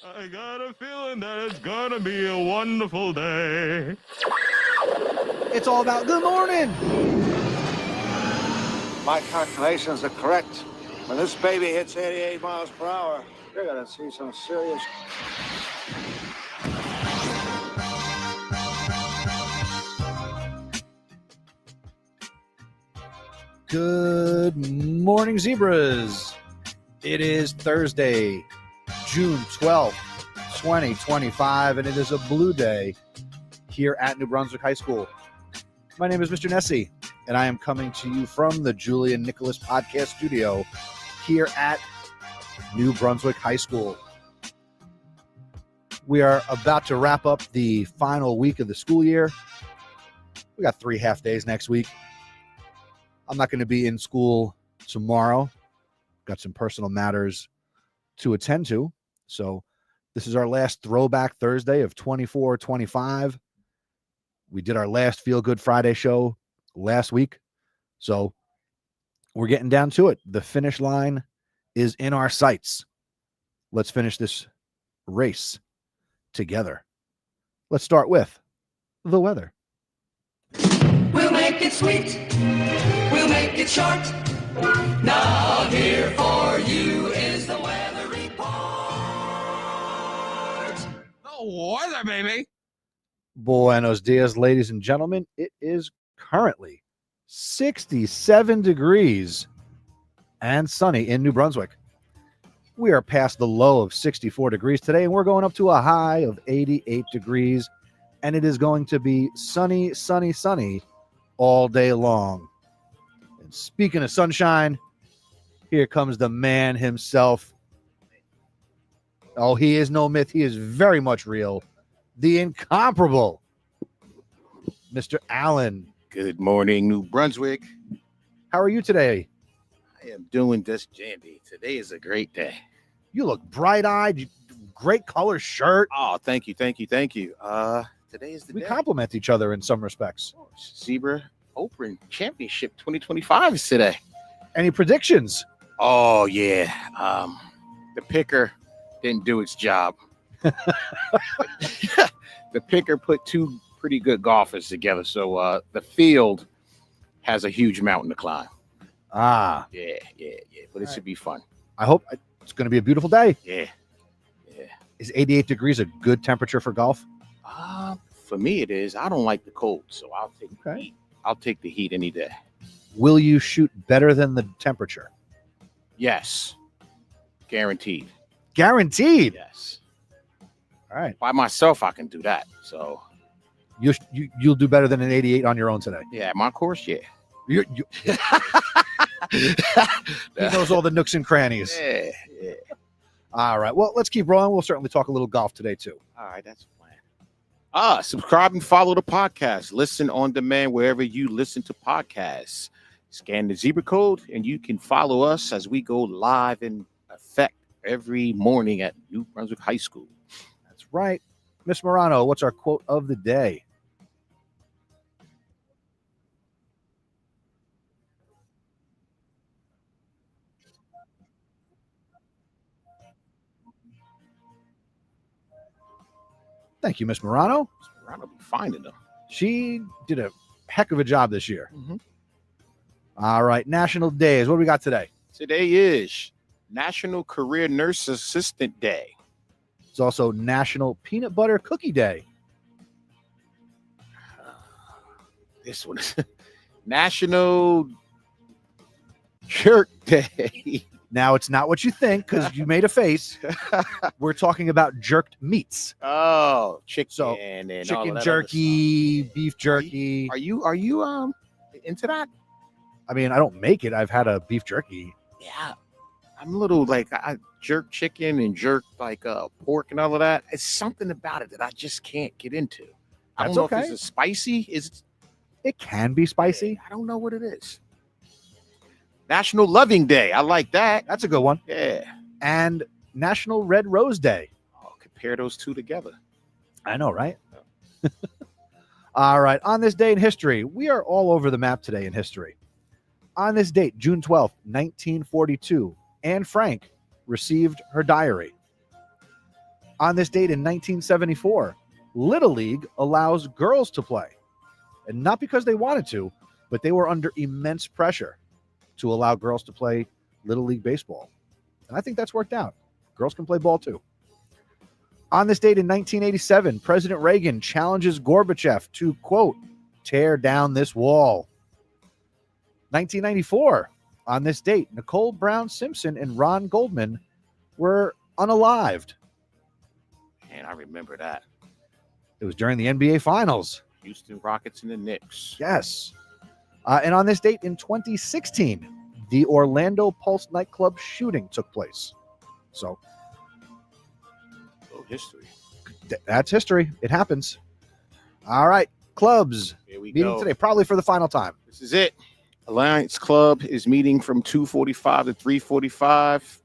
I got a feeling that it's gonna be a wonderful day. It's all about good morning. My calculations are correct. When this baby hits 88 miles per hour, you're gonna see some serious. Good morning, zebras. It is Thursday, June 12th, 2025, and it is a blue day here at New Brunswick High School. My name is Mr. Nessie, and I am coming to you from the Julian Nicholas Podcast Studio here at New Brunswick High School. We are about to wrap up the final week of the school year. We got 3 half days next week. I'm not going to be in school tomorrow. Got some personal matters to attend to. So this is our last throwback Thursday of 24-25. We did our last Feel Good Friday show last week. So we're getting down to it. The finish line is in our sights. Let's finish this race together. Let's start with the weather. We'll make it sweet. We'll make it short. Now here for you is the weather report. The weather, baby. Buenos dias, ladies and gentlemen. It is currently 67 degrees and sunny in New Brunswick. We are past the low of 64 degrees today, and we're going up to a high of 88 degrees, and it is going to be sunny, sunny, sunny all day long. And speaking of sunshine, here comes the man himself. Oh, he is no myth. He is very much real. The incomparable Mr. Allen. Good morning, New Brunswick. How are you today? I am doing just dandy. Today is a great day. You look bright-eyed. Great color shirt. Oh, thank you. Today is the We day. complement each other in some respects. Zebra Open Championship 2025 is today. Any predictions? Oh, yeah. The picker didn't do its job. The picker put two pretty good golfers together, so the field has a huge mountain to climb. Ah, Yeah. But it should be fun. I hope it's going to be a beautiful day. Yeah. Is 88 degrees a good temperature for golf? For me, it is. I don't like the cold, so I'll take the Okay. heat. I'll take the heat any day. Will you shoot better than the temperature? Yes. Guaranteed. Guaranteed. Yes. All right. By myself, I can do that. So, You'll do better than an 88 on your own today. yeah, my course, yeah. He knows all the nooks and crannies. Yeah. All right. Well, let's keep rolling. We'll certainly talk a little golf today, too. All right, that's the plan. Subscribe and follow the podcast. Listen on demand wherever you listen to podcasts. Scan the zebra code, and you can follow us as we go live in effect every morning at New Brunswick High School. That's right. Miss Morano, what's our quote of the day? Thank you, Miss Morano. I'll be finding them. She did a heck of a job this year. Mhm. All right. National days. What do we got today? Today is National Career Nurse Assistant Day. It's also National Peanut Butter Cookie Day. This one is National Jerk Day. Now, it's not what you think because you made a face. We're talking about jerked meats. Oh, chicken So, and all Chicken of that jerky, other beef jerky. stuff. Are you into that? I mean, I don't make it. I've had a beef jerky. Yeah, I'm a little like I jerk chicken and jerk like pork and all of that. It's something about it that I just can't get into. I don't That's know okay. if it's spicy. It can be spicy. I don't know what it is. National Loving Day. I like that. That's a good one. Yeah. And National Red Rose Day. Oh, compare those two together. I know, right? All right. On this day in history, we are all over the map today in history. On this date, June 12th, 1942, Anne Frank received her diary. On this date in 1974, Little League allows girls to play. And not because they wanted to, but they were under immense pressure to allow girls to play Little League baseball. And I think that's worked out. Girls can play ball too. On this date in 1987, President Reagan challenges Gorbachev to, quote, tear down this wall. 1994, on this date, Nicole Brown Simpson and Ron Goldman were unalived. Man, I remember that. It was during the NBA Finals. Houston Rockets and the Knicks. Yes. And on this date in 2016, the Orlando Pulse nightclub shooting took place. So History. That's history. It happens. All right. Clubs Here we meeting go. today, probably for the final time. This is it. Alliance Club is meeting from 2:45 to 3:45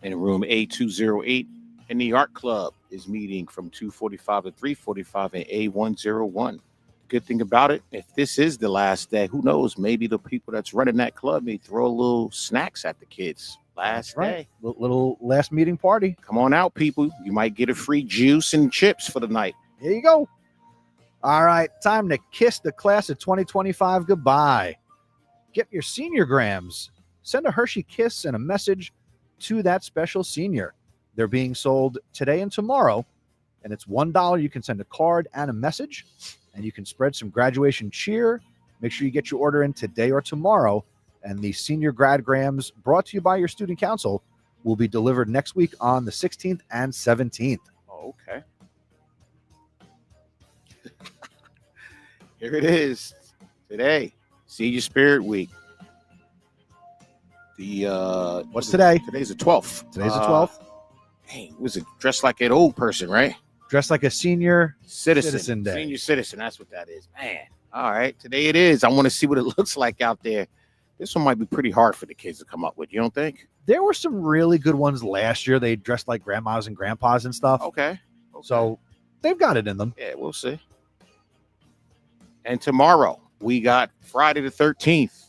in room A208. And the Art Club is meeting from 2:45 to 3:45 in A101. Good thing about it, if this is the last day, who knows? Maybe the people that's running that club may throw a little snacks at the kids. Last day. Little last meeting party. Come on out, people. You might get a free juice and chips for the night. There you go. All right. Time to kiss the class of 2025 goodbye. Get your senior grams. Send a Hershey kiss and a message to that special senior. They're being sold today and tomorrow, and it's $1. You can send a card and a message, and you can spread some graduation cheer. Make sure you get your order in today or tomorrow. And the senior grad grams brought to you by your student council will be delivered next week on the 16th and 17th. Oh, okay. Here it is today, Senior Spirit Week. The What's today? Today's the 12th. Today's the 12th. Dang, was it dressed like an old person, right? Dressed like a senior Citizen Day. Senior citizen. That's what that is, man. All right, today it is. I want to see what it looks like out there. This one might be pretty hard for the kids to come up with. You don't think? There were some really good ones last year. They dressed like grandmas and grandpas and stuff. Okay. So they've got it in them. Yeah, we'll see. And tomorrow we got Friday the 13th,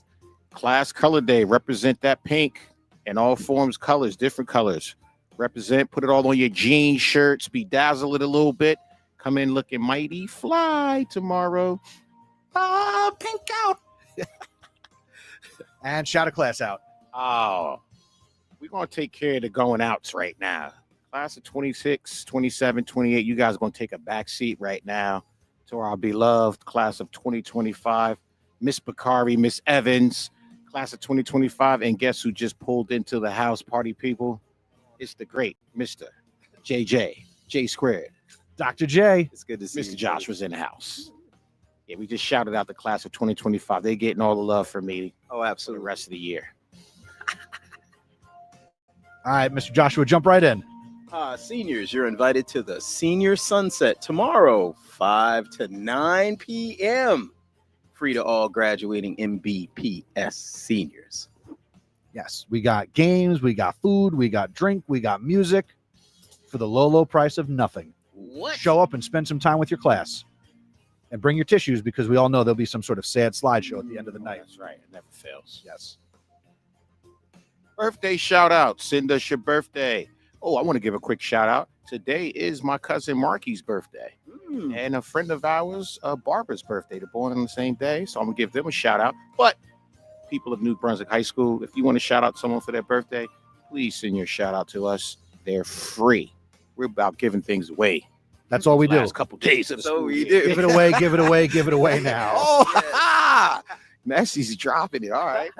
Class Color Day. Represent that pink in all forms, colors, different colors. Represent, put it all on your jean shirts, bedazzle it a little bit. Come in looking mighty fly tomorrow. Pink out. And shout a class out. Oh, we're going to take care of the going outs right now. Class of 26, 27, 28, you guys are going to take a back seat right now to our beloved class of 2025, Miss Bakari, Miss Evans, class of 2025. And guess who just pulled into the house, party people? It's the great Mr. JJ, J Squared. Dr. J. It's good to see Mr. you. Josh was in the house. Yeah, we just shouted out the class of 2025. They're getting all the love from me Oh, for the absolutely. rest of the year. All right, Mr. Joshua, jump right in. Seniors, you're invited to the Senior Sunset tomorrow, 5 to 9 p.m. Free to all graduating MBPS seniors. Yes, we got games, we got food, we got drink, we got music for the low, low price of nothing. What? Show up and spend some time with your class. And bring your tissues because we all know there'll be some sort of sad slideshow at the end of the night. That's right. It never fails. Yes. Birthday shout out. Send us your birthday. Oh, I want to give a quick shout out. Today is my cousin Marky's birthday and a friend of ours, Barbara's birthday. They're born on the same day. So I'm going to give them a shout out. But people of New Brunswick High School, if you want to shout out someone for their birthday, please send your shout out to us. They're free. We're about giving things away. That's all we do. Last couple days of the So school we year. do. Give it away, give it away, give it away now. Oh, Messi's dropping it. All right.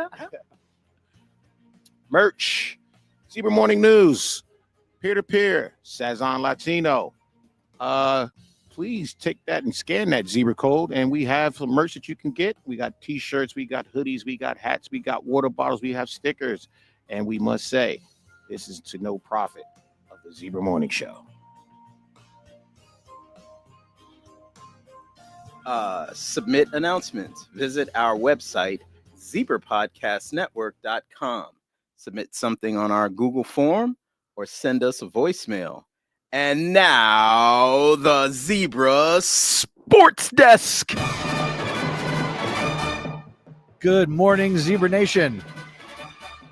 Merch. Zebra Morning News. Peer-to-peer. Sazon Latino. Please take that and scan that Zebra code. And we have some merch that you can get. We got t-shirts. We got hoodies. We got hats. We got water bottles. We have stickers. And we must say, this is to no profit of the Zebra Morning Show. Submit announcements. Visit our website, zebrapodcastnetwork.com. Submit something on our Google form or send us a voicemail. And now, the Zebra Sports Desk. Good morning, Zebra Nation.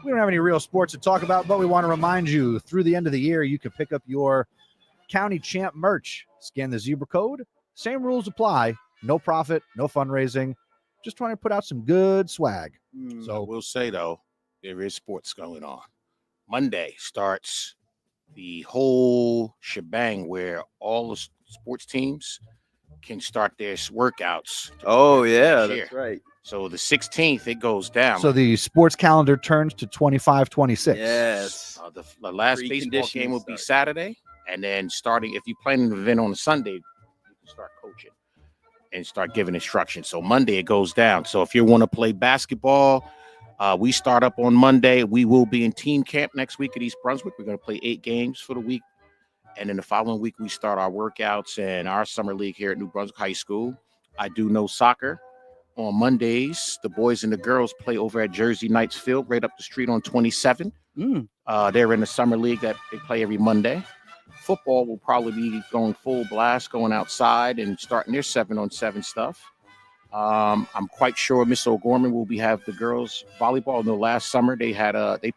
We don't have any real sports to talk about, but we want to remind you through the end of the year, you can pick up your County Champ merch. Scan the Zebra code. Same rules apply. No profit, no fundraising. Just trying to put out some good swag. I So will say, though, there is sports going on. Monday starts the whole shebang where all the sports teams can start their workouts. Oh, yeah, This year. that's right. So the 16th, it goes down. So the sports calendar turns to 25-26. Yes. The last baseball game will be Saturday. And then starting, if you plan an event on a Sunday, you can start coaching and start giving instructions. So Monday, it goes down. So if you want to play basketball, we start up on Monday. We will be in team camp next week at East Brunswick. We're going to play 8 games for the week. And then the following week, we start our workouts and our summer league here at New Brunswick High School. I do know soccer. On Mondays, the boys and the girls play over at Jersey Knights Field, right up the street on 27. They're in the summer league that they play every Monday. Football will probably be going full blast, going outside and starting their 7-on-7 stuff. I'm quite sure Miss O'Gorman will have the girls volleyball. No, last summer they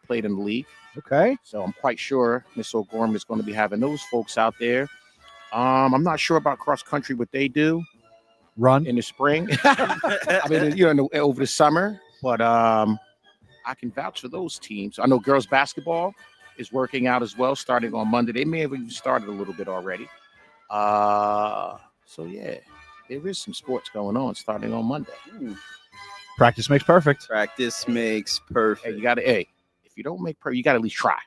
played in the league. Okay. So I'm quite sure Miss O'Gorman is going to be having those folks out there. I'm not sure about cross country, what they do. Run in the spring. I mean, over the summer, but I can vouch for those teams. I know girls basketball is working out as well, starting on Monday. They may have even started a little bit already. So yeah, there is some sports going on starting on Monday. Practice makes perfect. Practice makes perfect. Hey, you got to. If you don't make you got to at least try.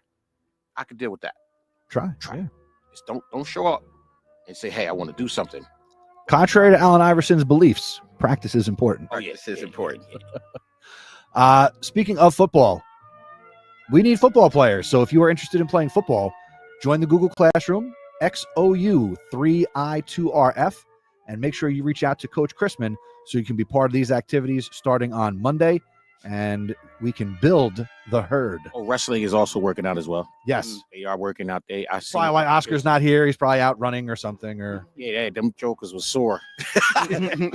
I could deal with that. Try. Yeah. Just don't show up and say, "Hey, I want to do something." Contrary to Allen Iverson's beliefs, practice is important. Practice is important. Speaking of football, we need football players. So if you are interested in playing football, join the Google Classroom, XOU3I2RF, and make sure you reach out to Coach Chrisman so you can be part of these activities starting on Monday, and we can build the herd. Oh, wrestling is also working out as well. Yes. They are working out. I see Probably why Oscar's not here. He's probably out running or something. Or yeah, them jokers was sore. I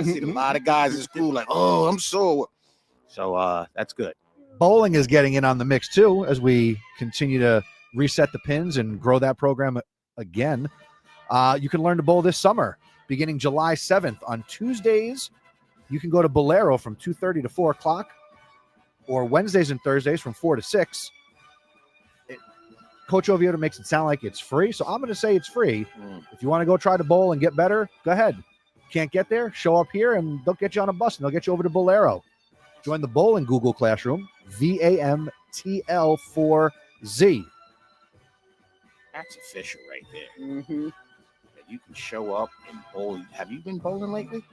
see a lot of guys in school like, oh, I'm sore. So that's good. Bowling is getting in on the mix too as we continue to reset the pins and grow that program again. You can learn to bowl this summer, beginning July 7th. On Tuesdays, you can go to Bolero from 2:30 to 4 o'clock, or Wednesdays and Thursdays from 4 to 6. Coach Oviedo makes it sound like it's free, so I'm going to say it's free. If you want to go try to bowl and get better, go ahead. Can't get there? Show up here, and they'll get you on a bus, and they'll get you over to Bolero. Join the Bowling Google Classroom, VAMTL4Z. That's official right there. That you can show up and bowl. Have you been bowling lately?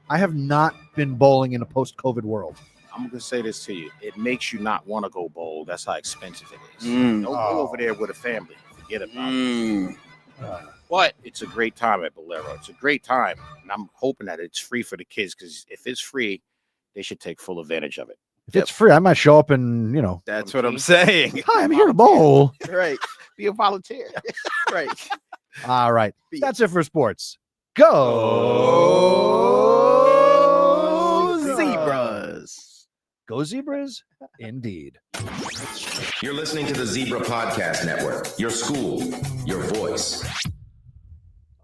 I have not been bowling in a post-COVID world. I'm going to say this to you. It makes you not want to go bowl. That's how expensive it is. Don't go over there with a family. Forget about it. But it's a great time at Bolero. It's a great time. And I'm hoping that it's free for the kids, because if it's free, they should take full advantage of it. If it's free, I might show up and, That's what I'm saying. Hi, I'm here to bowl. Right. Be a volunteer. Right. All right. That's it for sports. Go Zebras. Go Zebras, indeed. You're listening to the Zebra Podcast Network. Your school, your voice.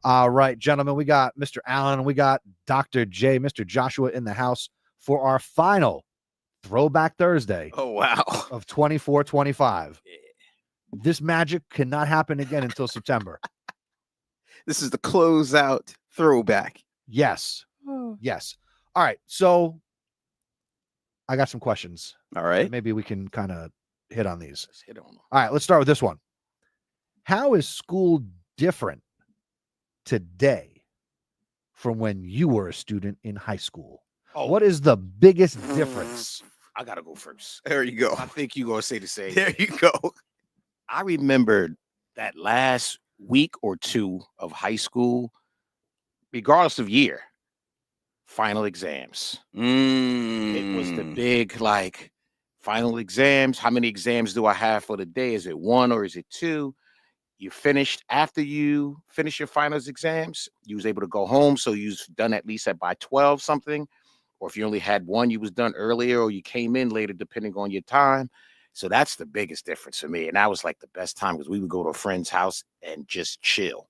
All right, gentlemen, we got Mr. Allen, we got Dr. J, Mr. Joshua in the house for our final Throwback Thursday. Oh, wow. Of 24-25. This magic cannot happen again until September. This is the closeout throwback. Yes. Yes. All right. So I got some questions. All right. Maybe we can kind of hit on these. Let's hit on them. All right. Let's start with this one. How is school different today from when you were a student in high school? Oh. What is the biggest difference? I got to go first. There you go. I think you're going to say the same. There you go. I remembered that last week or two of high school, regardless of year, final exams. It was the big, final exams. How many exams do I have for the day? Is it 1 or is it 2? You finished after you finish your finals exams. You was able to go home. So you was done at least by 12 something. Or if you only had 1, you was done earlier, or you came in later, depending on your time. So that's the biggest difference for me. And that was like the best time, because we would go to a friend's house and just chill.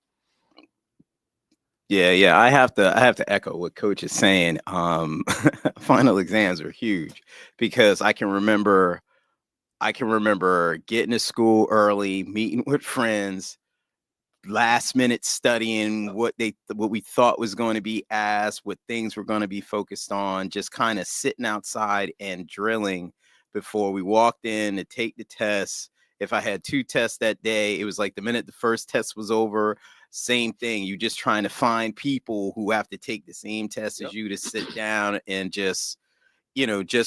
Yeah. I have to echo what Coach is saying. Final exams are huge because I can remember getting to school early, meeting with friends, last minute studying what we thought was going to be asked, what things were going to be focused on, just kind of sitting outside and drilling before we walked in to take the tests. If I had 2 tests that day, it was like the minute the first test was over, same thing. You just trying to find people who have to take the same test as you to sit down and just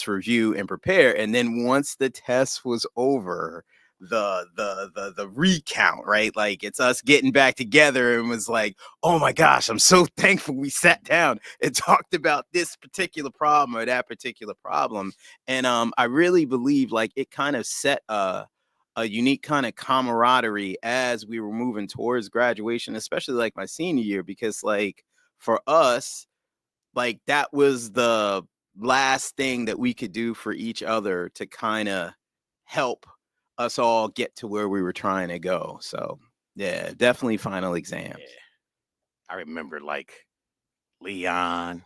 review and prepare. And then once the test was over, the recount, right? Like it's us getting back together and was like, oh my gosh, I'm so thankful we sat down and talked about this particular problem or that particular problem. And I really believe like it kind of set a unique kind of camaraderie as we were moving towards graduation, especially like my senior year, because like for us, like that was the last thing that we could do for each other to kind of help us all get to where we were trying to go. So yeah, definitely final exams. Yeah. I remember like Leon,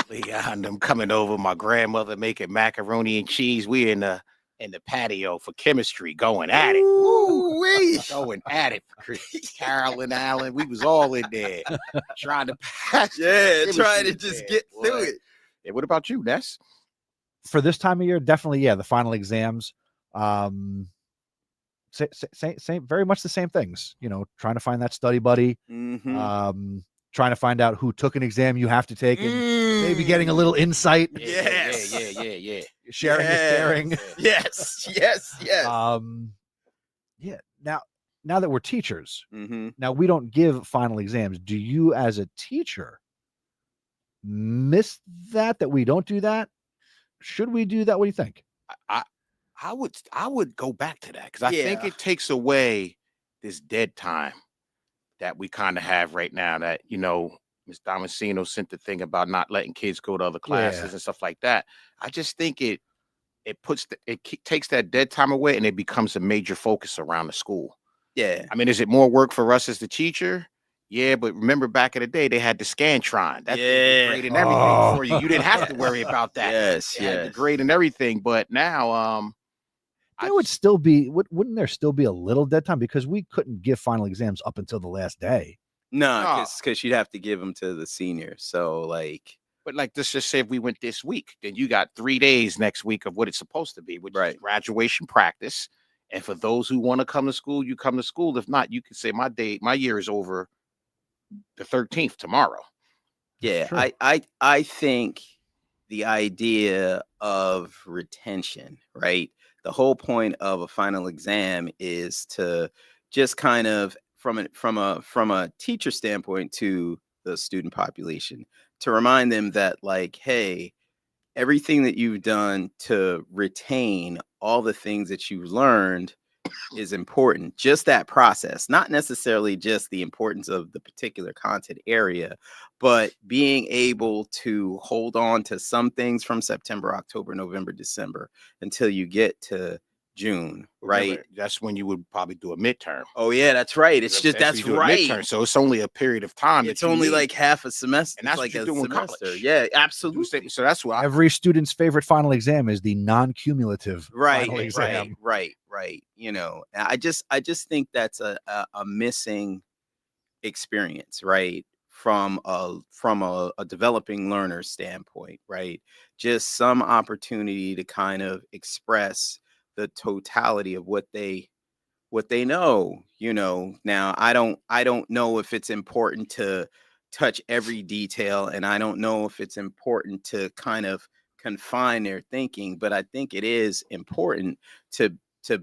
them coming over, my grandmother making macaroni and cheese. We in the patio for chemistry going at it. Going at it. Carolyn Allen, we was all in there trying to pass. Yeah, trying to just get through it. Yeah, what about you, Ness? For this time of year, definitely, the final exams. Same, very much the same things. Trying to find that study buddy. Mm-hmm. Trying to find out who took an exam you have to take, and maybe getting a little insight. Yes. Yeah. Sharing is caring. Yes. Yeah. Now that we're teachers, Mm-hmm. now we don't give final exams. Do you, as a teacher, miss that we don't do that? Should we do that? What do you think? I would go back to that because I think it takes away this dead time that we kind of have right now. That Ms. Damasceno sent the thing about not letting kids go to other classes and stuff like that. I just think it takes that dead time away and it becomes a major focus around the school. Yeah. I mean, is it more work for us as the teacher? Yeah, but remember back in the day, they had the Scantron. That graded everything for you. You didn't have to worry about that. Yes, they had the grade and everything. But now, there would still be, wouldn't there still be a little dead time because we couldn't give final exams up until the last day? No, because you'd have to give them to the seniors. So but let's just say if we went this week, then you got 3 days next week of what it's supposed to be, which is graduation practice. And for those who want to come to school, you come to school. If not, you can say my year is over the 13th tomorrow. Yeah, Sure. I think the idea of retention, right? The whole point of a final exam is to just kind of from a teacher standpoint to the student population to remind them that hey, everything that you've done to retain all the things that you've learned is important. Just that process, not necessarily just the importance of the particular content area, but being able to hold on to some things from September, October, November, December until you get to June, right? Remember, that's when you would probably do a midterm. Oh yeah, that's right. It's just that's right. Midterm, so it's only a period of time. It's only like half a semester, and that's like what you a do in semester. college. Yeah, absolutely. So that's why Every student's favorite final exam is the non-cumulative final exam. Right. I just think that's a missing experience, right? From a developing learner standpoint, right? Just some opportunity to kind of express the totality of what they know. Now I don't know if it's important to touch every detail, and I don't know if it's important to kind of confine their thinking, but I think it is important to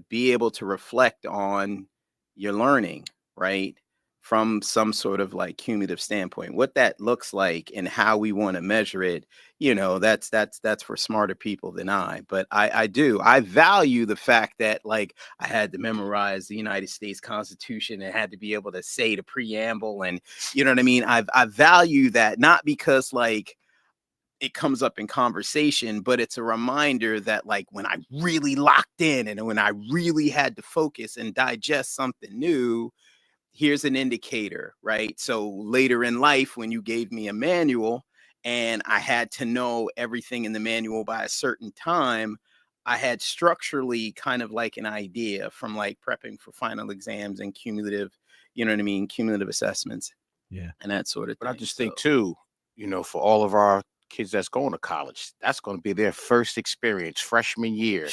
be able to reflect on your learning, right? From some sort of cumulative standpoint, what that looks like and how we want to measure it, that's for smarter people than I. But I value the fact that I had to memorize the United States Constitution and had to be able to say the preamble, and you know what I mean. I value that, not because it comes up in conversation, but it's a reminder that when I really locked in and when I really had to focus and digest something new, here's an indicator, right? So later in life, when you gave me a manual and I had to know everything in the manual by a certain time, I had structurally kind of like an idea from like prepping for final exams and cumulative, you know what I mean? Cumulative assessments. Yeah. And that sort of But thing. I just think too, for all of our kids that's going to college, that's going to be their first experience, freshman year,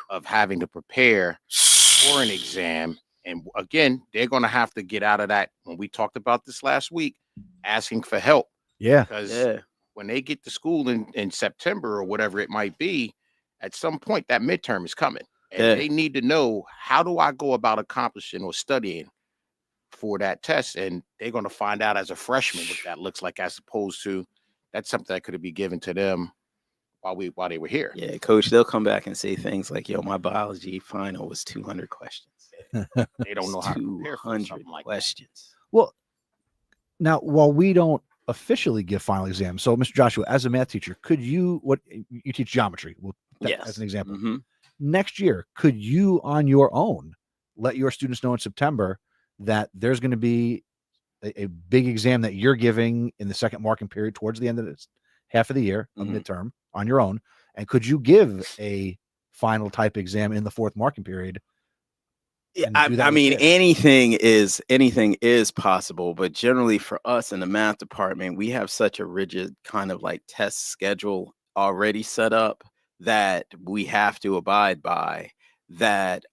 of having to prepare for an exam. And again, they're going to have to get out of that. When we talked about this last week, asking for help. Yeah. Because when they get to school in September or whatever it might be, at some point that midterm is coming. And they need to know, how do I go about accomplishing or studying for that test? And they're going to find out as a freshman what that looks like, as opposed to that's something that could be given to them while they were here. Yeah, coach, they'll come back and say things like, yo, my biology final was 200 questions. They don't know how to prepare for something like questions. that. Well, now, while we don't officially give final exams, so Mr. Joshua, as a math teacher, could you, you teach geometry, as an example. Mm-hmm. Next year, could you on your own let your students know in September that there's going to be a big exam that you're giving in the second marking period towards the end of this half of the year, a midterm, on your own? And could you give a final type exam in the fourth marking period? Yeah, I mean, anything is possible, but generally for us in the math department, we have such a rigid kind of like test schedule already set up that we have to abide by, that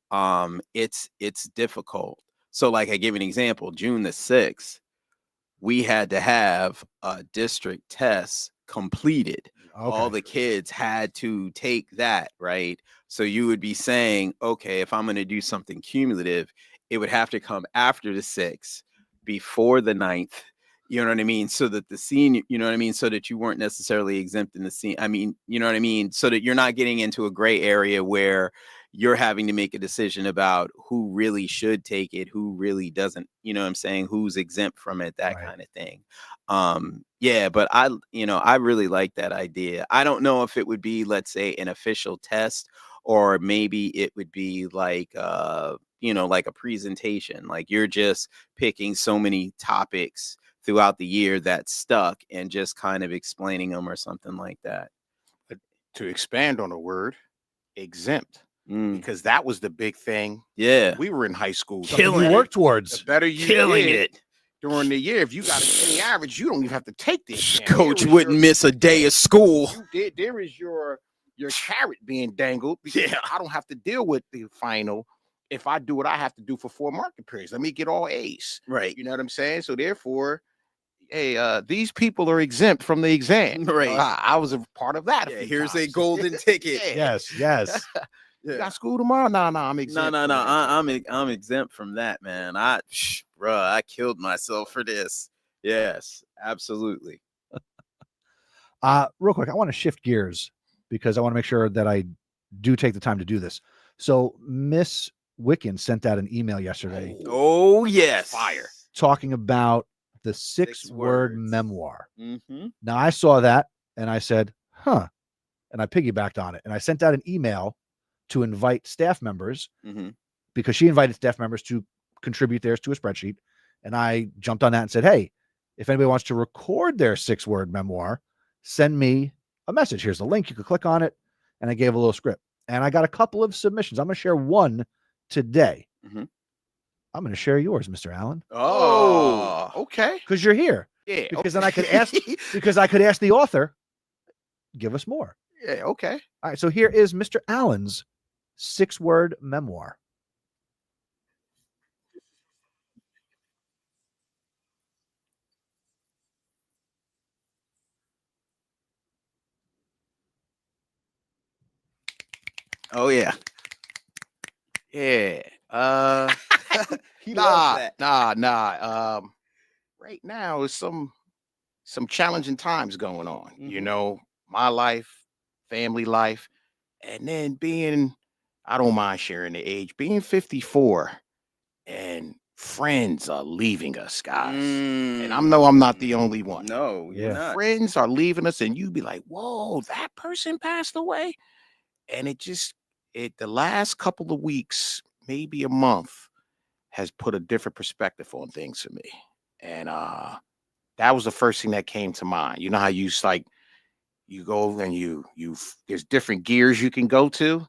it's difficult. So like, I give you an example, June the 6th, we had to have a district test completed. All the kids had to take that, right? So you would be saying, okay, if I'm going to do something cumulative, it would have to come after the 6th, before the 9th, you know what I mean? So that the senior, you know what I mean? So that you weren't necessarily exempt in the scene. I mean, you know what I mean? So that you're not getting into a gray area where you're having to make a decision about who really should take it, who really doesn't, you know what I'm saying? Who's exempt from it, that kind of thing. Yeah, but I really like that idea. I don't know if it would be, let's say, an official test, or maybe it would be like, like a presentation, like you're just picking so many topics throughout the year that stuck and just kind of explaining them or something like that. But to expand on the word exempt, because that was the big thing. Yeah, we were in high school. Killing it. Work towards the better you killing did it during the year. If you got an average, you don't even have to take this. Coach wouldn't miss a day of school. There is your carrot being dangled. Yeah, I don't have to deal with the final if I do what I have to do for 4 marking periods. Let me get all A's. Right. You know what I'm saying? So therefore, hey, these people are exempt from the exam. Right. I was a part of that. Yeah, here's a golden ticket. Yes. You got school tomorrow? No, I'm exempt. No. I'm exempt from that, man. I killed myself for this. Yes, absolutely. Real quick, I want to shift gears because I want to make sure that I do take the time to do this. So Miss Wicken sent out an email yesterday. Oh, yes. Fire. Talking about the 6-word memoir. Mm-hmm. Now, I saw that and I said, and I piggybacked on it. And I sent out an email to invite staff members because she invited staff members to contribute theirs to a spreadsheet. And I jumped on that and said, hey, if anybody wants to record their 6-word memoir, send me a message. Here's the link. You could click on it. And I gave a little script. And I got a couple of submissions. I'm going to share one today. I'm going to share yours, Mr. Allen. Oh, okay. Because you're here. Yeah. Because then I could ask. Because I could ask the author, give us more. Yeah. Okay. All right. So here is Mr. Allen's 6-word memoir. Oh yeah. Yeah. He loves that. Nah. Right now is some challenging times going on. You know, my life, family life, and then I don't mind sharing the age, being 54, and friends are leaving us, guys. And I know I'm not the only one. No, you're not. Friends are leaving us, and you'd be like, whoa, that person passed away. And the last couple of weeks, maybe a month, has put a different perspective on things for me. And that was the first thing that came to mind. You know how you like you go and you there's different gears you can go to.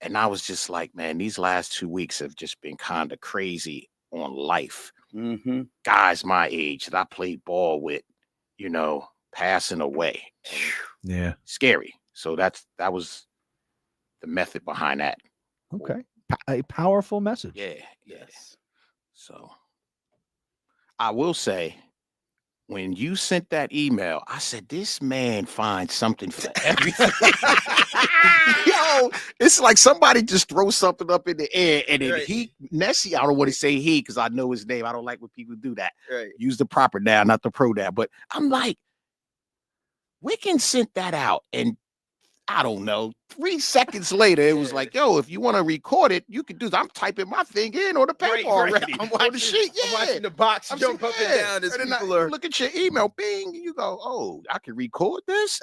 And I was just like, man, these last 2 weeks have just been kind of crazy on life. Mm-hmm. Guys my age that I played ball with, passing away. Yeah. Scary. So that was the method behind that. Okay. A powerful message. Yeah. Yes. So I will say, when you sent that email, I said, this man finds something for everything. Yo, it's like somebody just throws something up in the air and then Nessie, I don't want to say he because I know his name. I don't like when people do that. Right. Use the proper noun, not the pronoun. But I'm like, Wickens sent that out. And I don't know, 3 seconds later, it was like, yo, if you want to record it, you can do this. I'm typing my thing in on the paper already. I'm on the sheet. Yeah. I'm watching the box jump up and down as people are. Look at your email, bing. You go, oh, I can record this.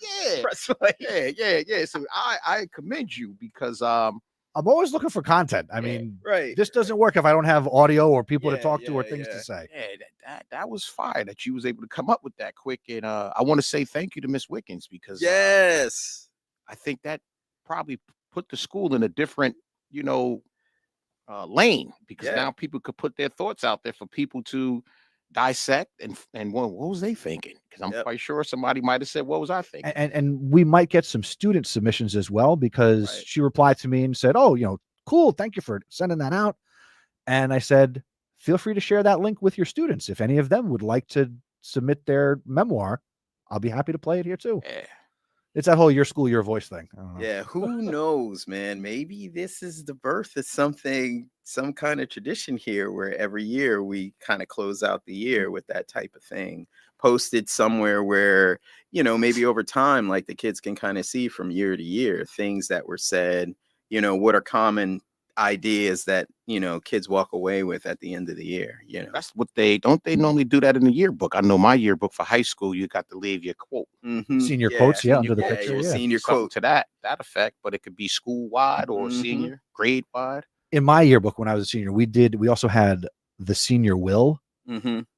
Yeah. Press play. Yeah. So I commend you because I'm always looking for content. I mean, right. this doesn't work if I don't have audio or people to talk to or things to say. Yeah, that was fire that you was able to come up with that quick. And I want to say thank you to Miss Wickens because yes, I think that probably put the school in a different, lane because now people could put their thoughts out there for people to dissect and what was they thinking? Because I'm quite sure somebody might have said, what was I thinking? And we might get some student submissions as well because she replied to me and said, oh, cool. Thank you for sending that out. And I said, feel free to share that link with your students. If any of them would like to submit their memoir, I'll be happy to play it here too. Yeah. It's that whole your school, your voice thing. I don't know. Yeah, who knows, man? Maybe this is the birth of some kind of tradition here where every year we kind of close out the year with that type of thing posted somewhere where, maybe over time, like the kids can kind of see from year to year things that were said, what are common ideas that, kids walk away with at the end of the year, That's what they normally do that in the yearbook. I know my yearbook for high school, you got to leave your quote. Mm-hmm. Senior quotes, under the picture. Senior Something quote to that effect, but it could be school wide or senior grade wide. In my yearbook, when I was a senior, we also had the senior will,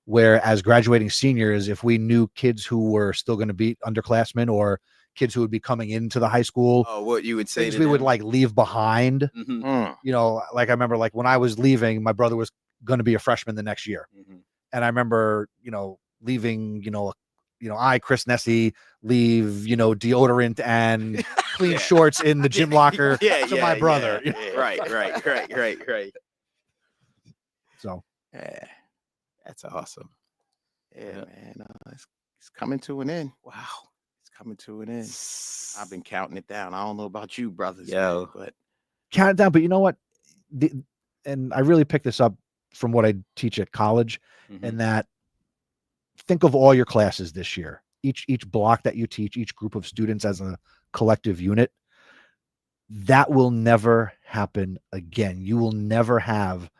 where as graduating seniors, if we knew kids who were still going to be underclassmen or kids who would be coming into the high school, what you would say things we would like leave behind. Like I remember like when I was leaving, my brother was going to be a freshman the next year. And I remember, leaving, I, Chris Nessie, leave, deodorant and clean shorts in the gym locker to my brother. Right. So, that's awesome. Yeah, man. It's coming to an end. Wow. It's coming to an end. I've been counting it down. I don't know about you, brothers. Yo. Man, but count it down. But you know what? And I really picked this up from what I teach at college, and that think of all your classes this year, each block that you teach, each group of students as a collective unit. That will never happen again. You will never have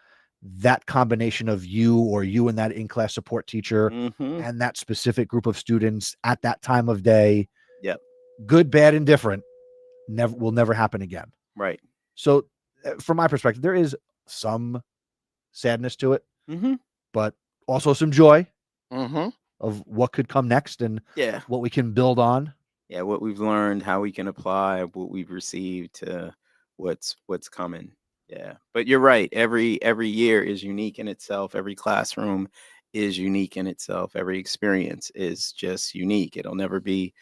that combination of you and that in-class support teacher and that specific group of students at that time of day. Yep. Good, bad, and different will never happen again. Right. So from my perspective, there is some sadness to it, but also some joy of what could come next and what we can build on. Yeah, what we've learned, how we can apply what we've received to what's coming. Yeah, but you're right. Every year is unique in itself. Every classroom is unique in itself. Every experience is just unique. It'll never be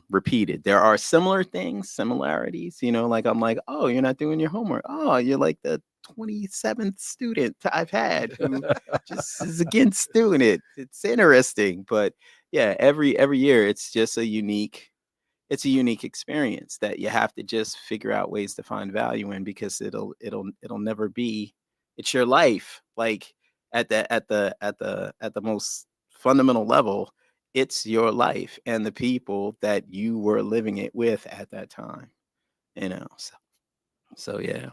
repeated. There are similarities, like I'm like, oh, you're not doing your homework. Oh, you're like the 27th student I've had who just is against doing it. It's interesting, but yeah, every year it's just a unique experience that you have to just figure out ways to find value in because it'll never be. It's your life. Like at the most fundamental level, it's your life and the people that you were living it with at that time. So yeah.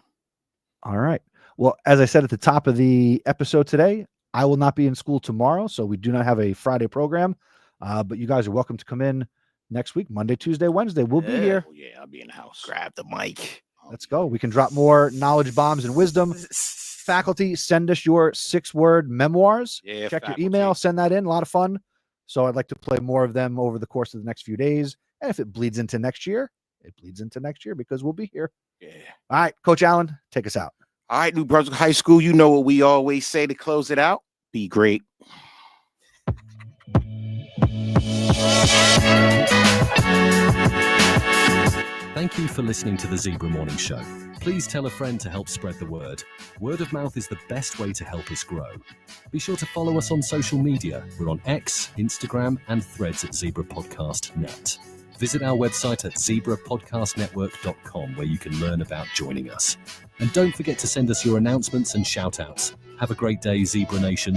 All right. Well, as I said at the top of the episode today, I will not be in school tomorrow, so we do not have a Friday program. But you guys are welcome to come in next week, Monday, Tuesday, Wednesday. We'll be here. Oh, yeah, I'll be in the house. Grab the mic. Let's go. We can drop more knowledge bombs and wisdom faculty, send us your 6-word memoirs. Yeah, Check faculty. your email, send that in. A lot of fun. So I'd like to play more of them over the course of the next few days. And if it bleeds into next year, it bleeds into next year because we'll be here. Yeah. All right, Coach Allen, take us out. All right, New Brunswick High School, you know what we always say to close it out. Be great. Thank you for listening to the Zebra Morning Show. Please tell a friend to help spread the word. Word of mouth is the best way to help us grow. Be sure to follow us on social media. We're on X, Instagram, and Threads at Zebra Podcast Net. Visit our website at zebrapodcastnetwork.com where you can learn about joining us. And don't forget to send us your announcements and shout-outs. Have a great day, Zebra Nation.